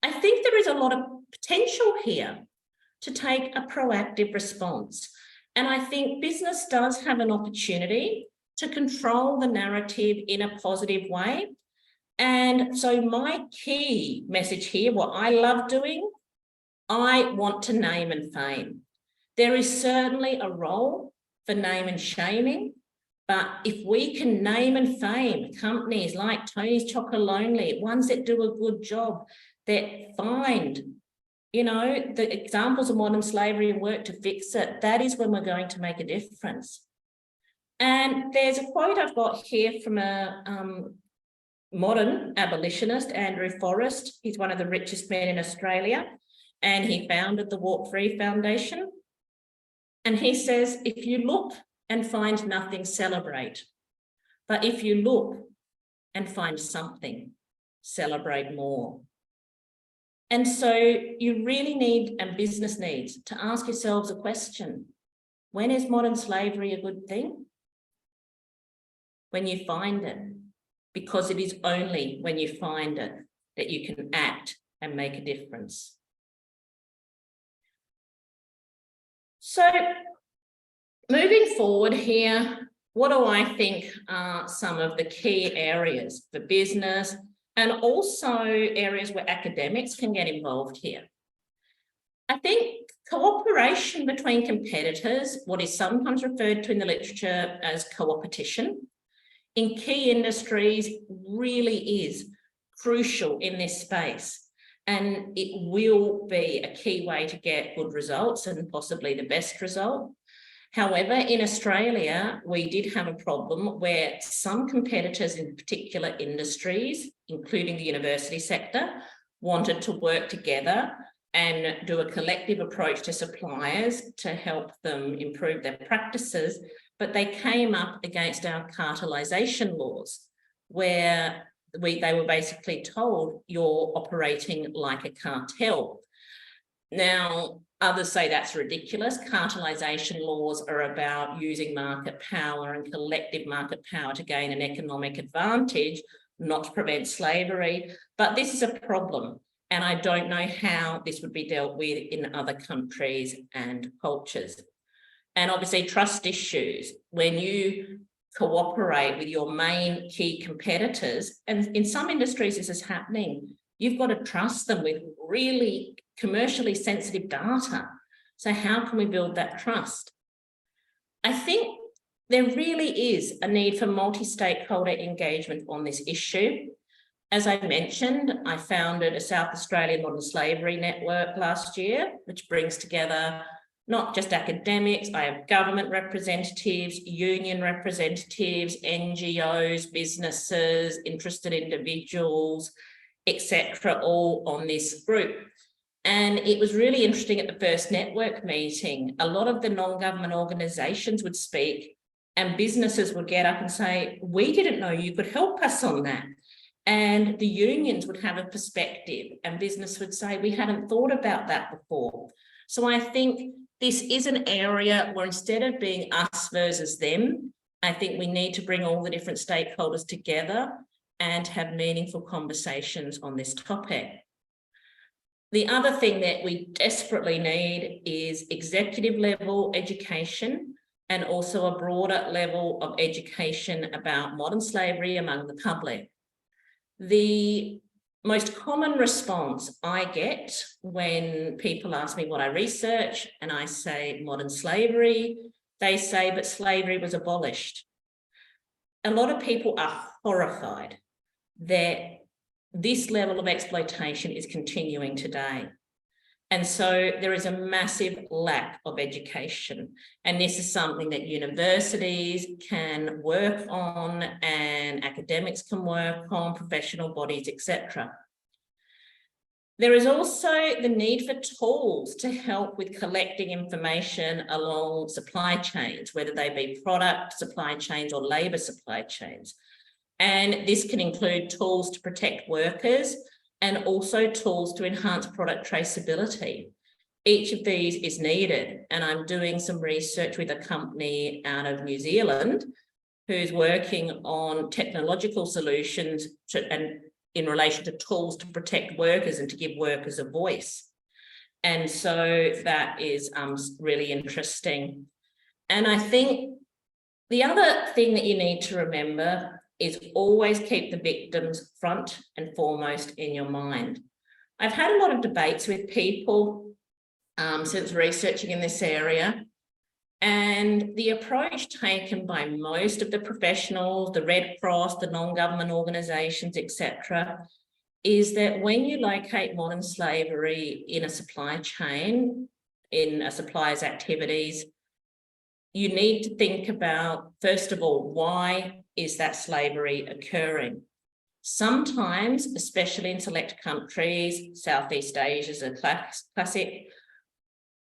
I think there is a lot of potential here to take a proactive response. And I think business does have an opportunity to control the narrative in a positive way. And so my key message here, what I love doing, I want to name and fame. There is certainly a role for name and shaming, but if we can name and fame companies like Tony's Chocolonely, ones that do a good job, that find, you know, the examples of modern slavery and work to fix it, that is when we're going to make a difference. And there's a quote I've got here from a modern abolitionist, Andrew Forrest. He's one of the richest men in Australia, and he founded the Walk Free Foundation. And he says, if you look and find nothing, celebrate. But if you look and find something, celebrate more. And so you really need, and business needs, to ask yourselves a question. When is modern slavery a good thing? When you find it, because it is only when you find it that you can act and make a difference. So moving forward here, what do I think are some of the key areas for business and also areas where academics can get involved here? I think cooperation between competitors, what is sometimes referred to in the literature as co-opetition, in key industries really is crucial in this space. And it will be a key way to get good results and possibly the best result. However, in Australia, we did have a problem where some competitors in particular industries, including the university sector, wanted to work together and do a collective approach to suppliers to help them improve their practices, but they came up against our cartelisation laws, where they were basically told you're operating like a cartel. Now, others say that's ridiculous. Cartelisation laws are about using market power and collective market power to gain an economic advantage, not to prevent slavery. But this is a problem, and I don't know how this would be dealt with in other countries and cultures. And obviously trust issues, when you cooperate with your main key competitors, and in some industries this is happening, you've got to trust them with really commercially sensitive data. So how can we build that trust? I think there really is a need for multi-stakeholder engagement on this issue. As I mentioned, I founded a South Australian Modern Slavery Network last year, which brings together not just academics. I have government representatives, union representatives, NGOs, businesses, interested individuals, etc., all on this group. And it was really interesting at the first network meeting. A lot of the non-government organisations would speak and businesses would get up and say, we didn't know you could help us on that. And the unions would have a perspective and business would say, we hadn't thought about that before. So I think this is an area where instead of being us versus them, I think we need to bring all the different stakeholders together and have meaningful conversations on this topic. The other thing that we desperately need is executive level education and also a broader level of education about modern slavery among the public. The most common response I get when people ask me what I research and I say modern slavery, they say, but slavery was abolished. A lot of people are horrified that this level of exploitation is continuing today. And so there is a massive lack of education. And this is something that universities can work on and academics can work on, professional bodies, etc. There is also the need for tools to help with collecting information along supply chains, whether they be product supply chains or labour supply chains. And this can include tools to protect workers and also tools to enhance product traceability. Each of these is needed, and I'm doing some research with a company out of New Zealand who's working on technological solutions and in relation to tools to protect workers and to give workers a voice. And so that is really interesting. And I think the other thing that you need to remember is always keep the victims front and foremost in your mind. I've had a lot of debates with people since researching in this area, and the approach taken by most of the professionals, the Red Cross, the non-government organisations, etc., is that when you locate modern slavery in a supply chain, in a supplier's activities, you need to think about, first of all, why is that slavery occurring? Sometimes, especially in select countries, Southeast Asia is a classic,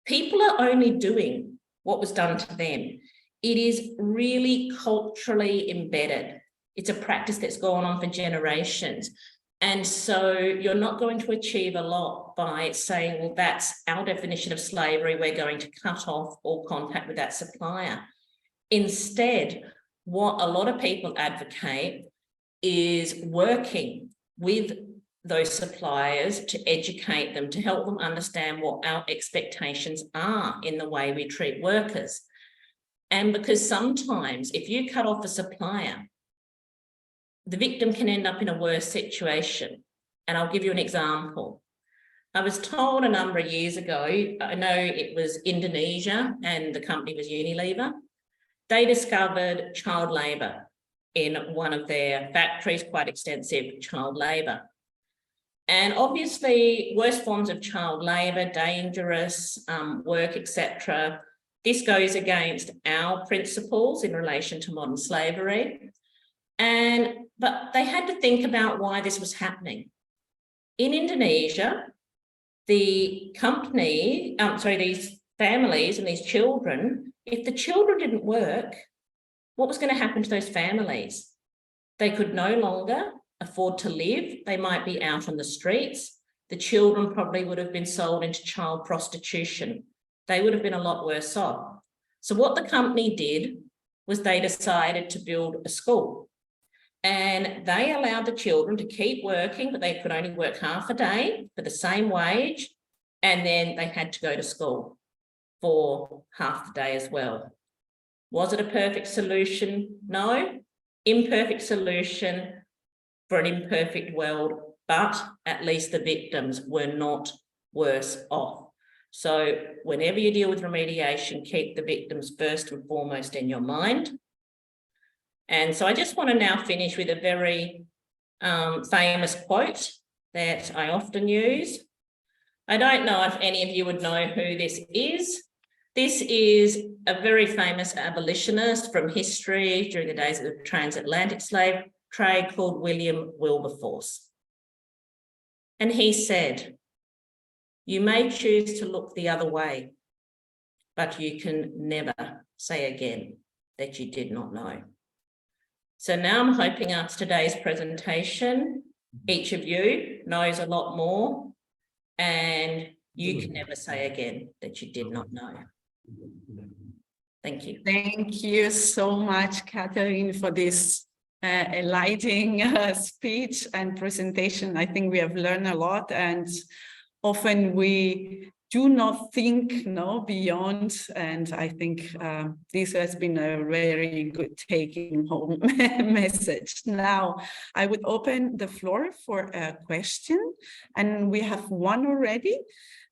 people are only doing what was done to them. It is really culturally embedded. It's a practice that's gone on for generations. And so you're not going to achieve a lot by saying, well, that's our definition of slavery, we're going to cut off all contact with that supplier. Instead, what a lot of people advocate is working with those suppliers to educate them, to help them understand what our expectations are in the way we treat workers. And because sometimes if you cut off a supplier, the victim can end up in a worse situation. And I'll give you an example. I was told a number of years ago, I know it was Indonesia and the company was Unilever, they discovered child labour in one of their factories, quite extensive child labour. And obviously, worst forms of child labour, dangerous work, etc., This goes against our principles in relation to modern slavery. But they had to think about why this was happening. In Indonesia, the company, these families and these children, if the children didn't work, what was going to happen to those families? They could no longer afford to live. They might be out on the streets. The children probably would have been sold into child prostitution. They would have been a lot worse off. So what the company did was they decided to build a school. And they allowed the children to keep working, but they could only work half a day for the same wage. And then they had to go to school for half the day as well. Was it a perfect solution? No. Imperfect solution for an imperfect world, but at least the victims were not worse off. So whenever you deal with remediation, keep the victims first and foremost in your mind. And so I just want to now finish with a very famous quote that I often use. I don't know if any of you would know who this is. This is a very famous abolitionist from history during the days of the transatlantic slave trade called Wilberforce. And he said, "You may choose to look the other way, but you can never say again that you did not know." So now I'm hoping after today's presentation, each of you knows a lot more and you can never say again that you did not know. Thank you. Thank you so much, Katherine, for this enlightening speech and presentation. I think we have learned a lot, and often we do not think beyond, and I think this has been a very good taking home message. Now, I would open the floor for a question, and we have one already,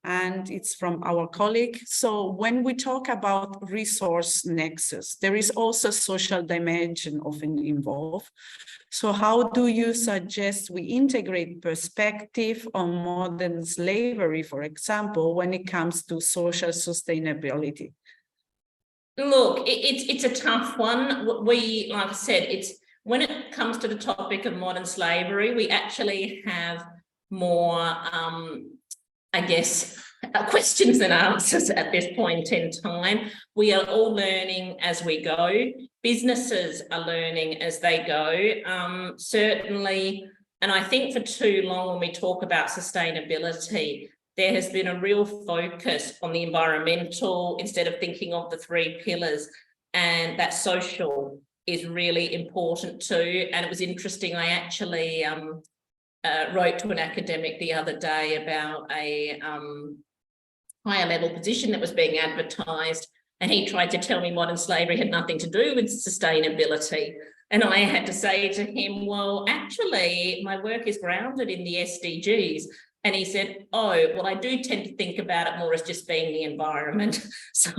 and it's from our colleague. So when we talk about resource nexus, there is also social dimension often involved. So how do you suggest we integrate perspective on modern slavery, for example, when it comes to social sustainability? Look, it's a tough one. We, like I said, when it comes to the topic of modern slavery, we actually have more, I guess, questions than answers at this point in time. We are all learning as we go. Businesses are learning as they go, certainly. And I think for too long, when we talk about sustainability, there has been a real focus on the environmental instead of thinking of the three pillars, and that social is really important too. And it was interesting, I actually wrote to an academic the other day about a higher level position that was being advertised, and he tried to tell me modern slavery had nothing to do with sustainability. And I had to say to him, well, actually, my work is grounded in the SDGs. And he said, oh, well, I do tend to think about it more as just being the environment. So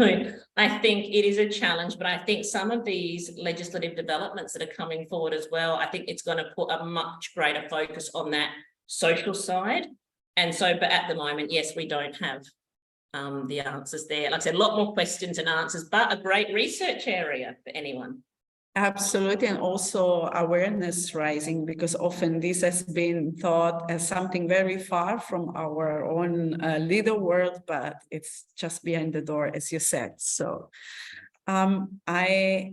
I think it is a challenge, but I think some of these legislative developments that are coming forward as well, I think it's going to put a much greater focus on that social side. And so, but at the moment, yes, we don't have the answers there. Like I said, a lot more questions and answers, but a great research area for anyone. Absolutely, and also awareness rising, because often this has been thought as something very far from our own little world, but it's just behind the door, as you said. So I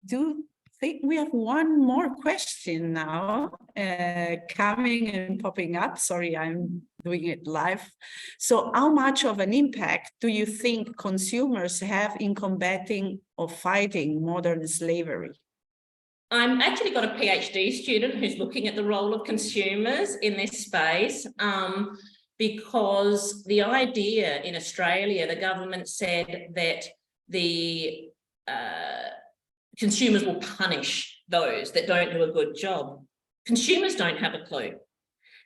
do think we have one more question now coming and popping up. Sorry, I'm doing it live. So how much of an impact do you think consumers have in combating or fighting modern slavery? I'm actually got a PhD student who's looking at the role of consumers in this space, because the idea in Australia, the government said that the consumers will punish those that don't do a good job. Consumers don't have a clue.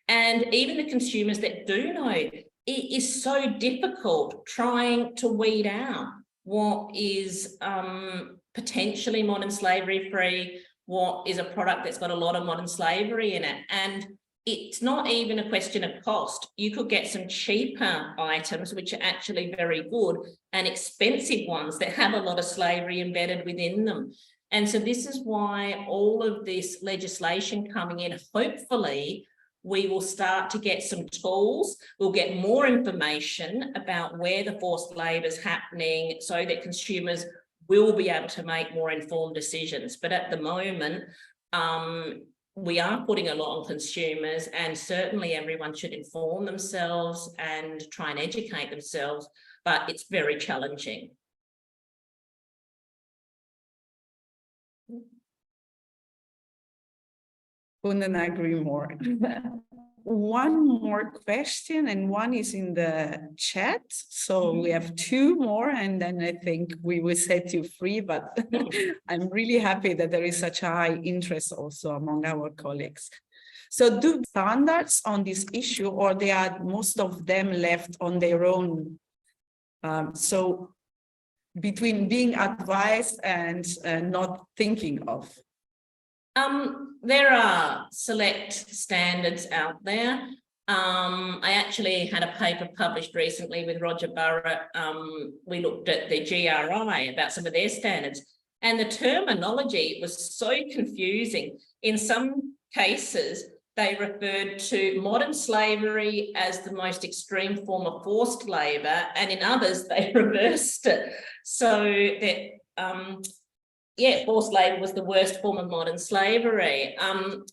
And even the consumers that do know, it is so difficult trying to weed out what is potentially modern slavery free, what is a product that's got a lot of modern slavery in it. And it's not even a question of cost. You could get some cheaper items, which are actually very good, and expensive ones that have a lot of slavery embedded within them. And so this is why all of this legislation coming in, hopefully, we will start to get some tools. We'll get more information about where the forced labour is happening so that consumers will be able to make more informed decisions. But at the moment, we are putting a lot on consumers, and certainly everyone should inform themselves and try and educate themselves, but it's very challenging. Couldn't agree more. One more question, and one is in the chat. So we have two more, and then I think we will set you free, but I'm really happy that there is such high interest also among our colleagues. So do standards on this issue, or they are most of them left on their own? So between being advised and not thinking of? There are select standards out there. I actually had a paper published recently with Roger Burrett. We looked at the GRI about some of their standards, and the terminology was so confusing. In some cases, they referred to modern slavery as the most extreme form of forced labour, and in others, they reversed it. So that yeah, forced labour was the worst form of modern slavery.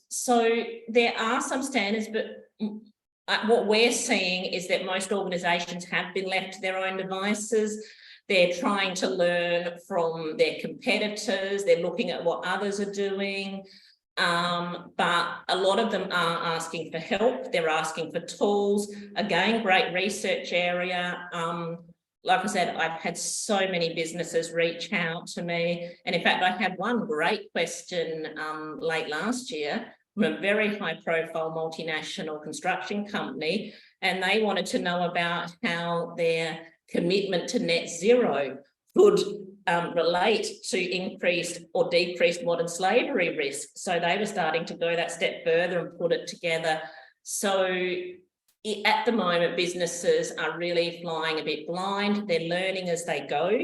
So there are some standards, but what we're seeing is that most organisations have been left to their own devices. They're trying to learn from their competitors. They're looking at what others are doing. But a lot of them are asking for help. They're asking for tools. Again, great research area. Like I said, I've had so many businesses reach out to me. And in fact, I had one great question late last year from a very high profile multinational construction company. And they wanted to know about how their commitment to net zero could relate to increased or decreased modern slavery risk. So they were starting to go that step further and put it together. So at the moment, businesses are really flying a bit blind. They're learning as they go.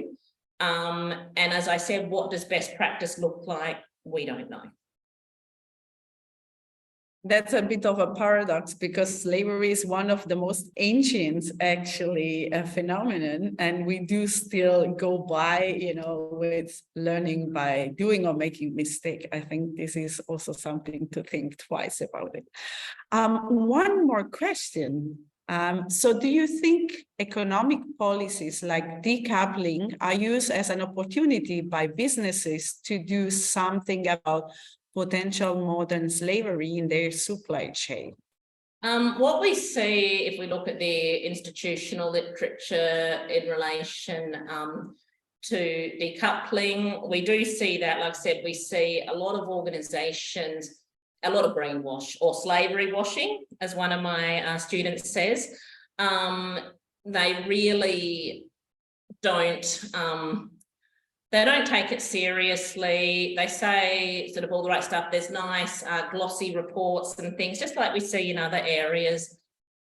And as I said, what does best practice look like? We don't know. That's a bit of a paradox, because slavery is one of the most ancient, actually, phenomenon, and we do still go by, with learning by doing or making mistake. I think this is also something to think twice about it. One more question. So do you think economic policies like decoupling are used as an opportunity by businesses to do something about potential modern slavery in their supply chain? What we see, if we look at the institutional literature in relation to decoupling, we do see that, like I said, we see a lot of organisations, a lot of greenwash or slavery washing, as one of my students says. They really don't they don't take it seriously. They say sort of all the right stuff. There's nice glossy reports and things, just like we see in other areas.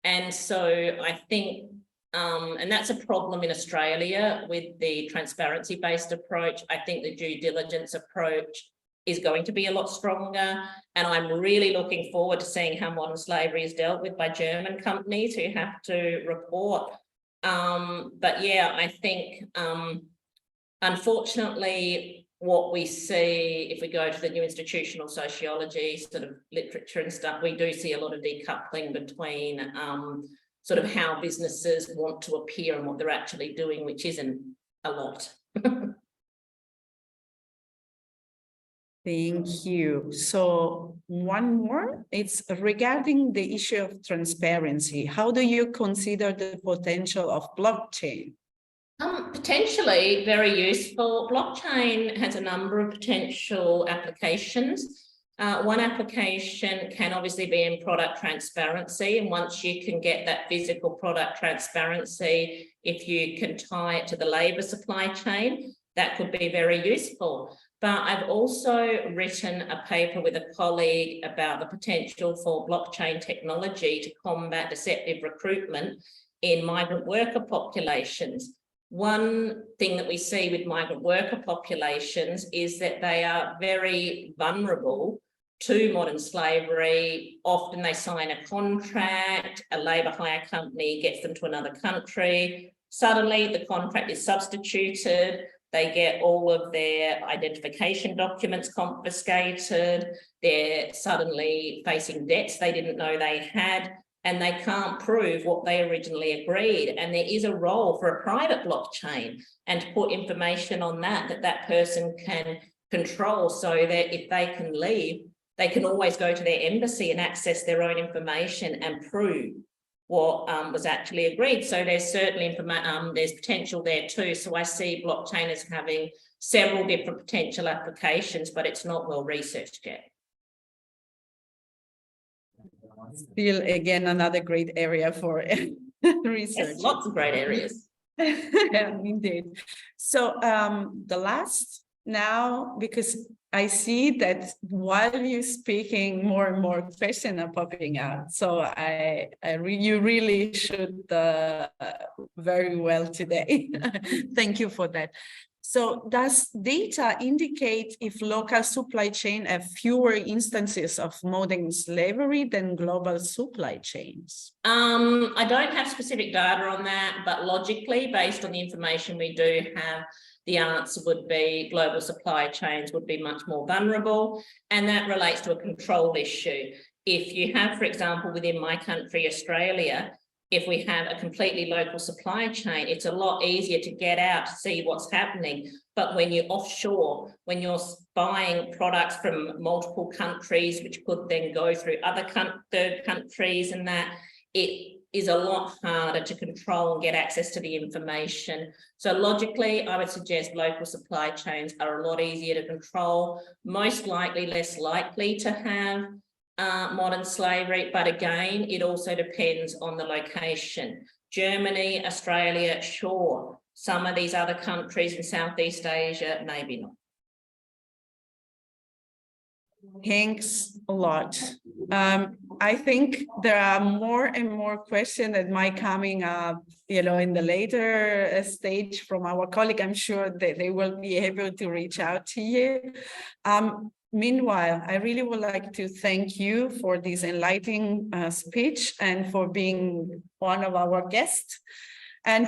And so I think, and that's a problem in Australia with the transparency-based approach. I think the due diligence approach is going to be a lot stronger. And I'm really looking forward to seeing how modern slavery is dealt with by German companies who have to report. But yeah, I think, unfortunately, what we see, if we go to the new institutional sociology sort of literature and stuff, we do see a lot of decoupling between sort of how businesses want to appear and what they're actually doing, which isn't a lot. Thank you. So one more, it's regarding the issue of transparency. How do you consider the potential of blockchain? Potentially very useful. Blockchain has a number of potential applications. One application can obviously be in product transparency, and once you can get that physical product transparency, if you can tie it to the labour supply chain, that could be very useful. but I've also written a paper with a colleague about the potential for blockchain technology to combat deceptive recruitment in migrant worker populations. One thing that we see with migrant worker populations is that they are very vulnerable to modern slavery. Often they sign a contract, a labour hire company gets them to another country. Suddenly the contract is substituted. They get all of their identification documents confiscated. They're suddenly facing debts they didn't know they had, and they can't prove what they originally agreed. And there is a role for a private blockchain and to put information on that person can control, so that if they can leave, they can always go to their embassy and access their own information and prove what was actually agreed. So there's certainly there's potential there too. So I see blockchain as having several different potential applications, but it's not well researched yet. Still, again, another great area for research. Yes, lots of great areas. Yeah, indeed. So the last now, because I see that while you're speaking, more and more questions are popping out. So you really should very well today. Thank you for that. So does data indicate if local supply chain have fewer instances of modern slavery than global supply chains? I don't have specific data on that, but logically, based on the information we do have, the answer would be global supply chains would be much more vulnerable, and that relates to a control issue. If you have, for example, within my country, Australia, if we have a completely local supply chain, it's a lot easier to get out to see what's happening. But when you're offshore, when you're buying products from multiple countries, which could then go through other third countries, and that, it is a lot harder to control and get access to the information. So logically, I would suggest local supply chains are a lot easier to control, most likely less likely to have modern slavery, but again, it also depends on the location. Germany, Australia, sure. Some of these other countries in Southeast Asia, maybe not. Thanks a lot. I think there are more and more questions that might coming up, in the later stage from our colleague. I'm sure that they will be able to reach out to you. Meanwhile, I really would like to thank you for this enlightening speech and for being one of our guests. And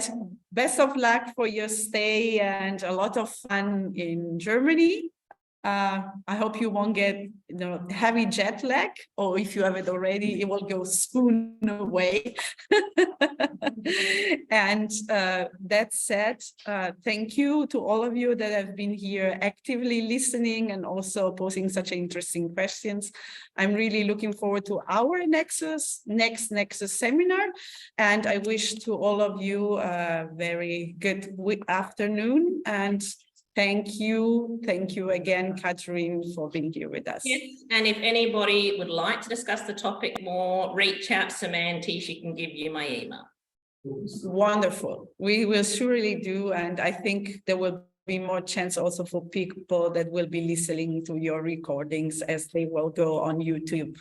best of luck for your stay and a lot of fun in Germany. I hope you won't get heavy jet lag, or if you have it already, it will go soon away. And that said, thank you to all of you that have been here actively listening and also posing such interesting questions. I'm really looking forward to our next Nexus seminar, and I wish to all of you a very good afternoon. And thank you again, Katherine, for being here with us. Yes, and if anybody would like to discuss the topic more, reach out to Samantha. She can give you my email. Wonderful. We will surely do, and I think there will be more chance also for people that will be listening to your recordings as they will go on YouTube.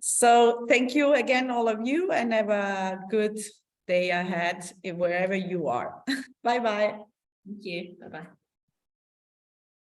So thank you again, all of you, and have a good day ahead wherever you are. Bye-bye. Thank you. Bye-bye.